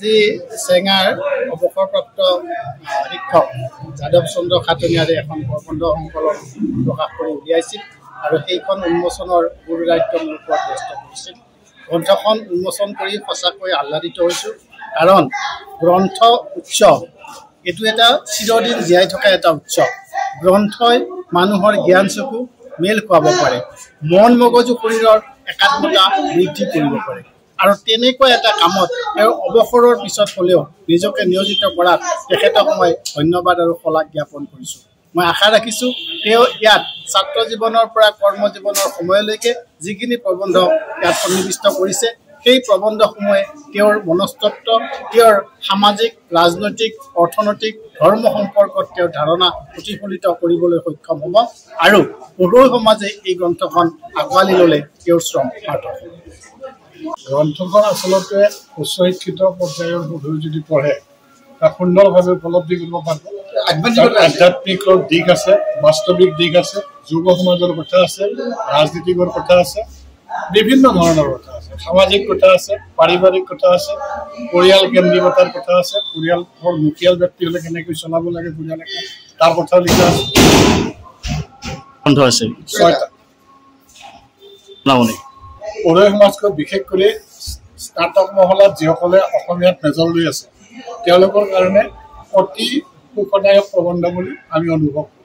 যি চেঙাৰ অৱসৰপ্ৰাপ্ত শিক্ষক যাদৱ চন্দ্ৰ খাটনিয়াৰে এখন প্ৰবন্ধ সংকলন প্ৰকাশ কৰি উলিয়াইছিল আৰু সেইখন উন্মোচনৰ গুৰু দায়িত্ব মোৰ ওপৰত ন্যস্ত কৰিছিল। গ্ৰন্থখন উন্মোচন কৰি সঁচাকৈ আহ্লাদিত হৈছোঁ, কাৰণ গ্ৰন্থ উৎসৱ এইটো এটা চিৰদিন জীয়াই থকা এটা উৎসৱ। গ্ৰন্থই মানুহৰ জ্ঞান চকু মেল খুৱাব পাৰে, মন মগজু শৰীৰৰ একাত্মতা বৃদ্ধি কৰিব পাৰে আৰু তেনেকুৱা এটা কামত তেওঁ অৱসৰৰ পিছত হ'লেও নিজকে নিয়োজিত কৰাত তেখেতক মই ধন্যবাদ আৰু শলাগ জ্ঞাপন কৰিছোঁ। মই আশা ৰাখিছোঁ তেওঁ ইয়াত ছাত্ৰ জীৱনৰ পৰা কৰ্মজীৱনৰ সময়লৈকে যিখিনি প্ৰবন্ধ ইয়াত সন্নিৱিষ্ট কৰিছে সেই প্ৰবন্ধসমূহে তেওঁৰ মনস্তত্ব, তেওঁৰ সামাজিক, ৰাজনৈতিক, অৰ্থনৈতিক, ধৰ্ম সম্পৰ্কত তেওঁৰ ধাৰণা প্ৰতিফলিত কৰিবলৈ সক্ষম হ'ব আৰু পঢ়ুৱৈ সমাজে এই গ্ৰন্থখন আঁকোৱালি ল'লে তেওঁৰ শ্ৰম সাৰ্থক হ'ব। গ্ৰন্থখন আচলতে উচ্চ শিক্ষিত পৰ্যায়ৰ পঢ়ুৱৈ যদি পঢ়ে তাক সুন্দৰভাৱে উপলব্ধি কৰিব পাৰিব। আধ্যাত্মিক দিশ আছে, বাস্তৱিক দিশ আছে, যুৱ সমাজৰ কথা আছে, ৰাজনীতিকৰ কথা আছে, বিভিন্ন ধৰণৰ কথা আছে, সামাজিক কথা আছে, পাৰিবাৰিক কথা আছে, পৰিয়াল কেন্দ্ৰিকতাৰ কথা আছে, পৰিয়ালৰ মুখিয়াল ব্যক্তি হ'লে কেনেকৈ চলাব লাগে পৰিয়াল এখন তাৰ কথাও লিখা আছে। গ্ৰন্থ আছে 6টা। পঢ়ুৱৈ সমাজখন বিশেষ কৰি স্নাতক মহলাত যিসকলে অসমীয়াত মেজৰ লৈ আছে তেওঁলোকৰ কাৰণে অতি সুখদায়ক প্ৰবন্ধ বুলি আমি অনুভৱ কৰোঁ।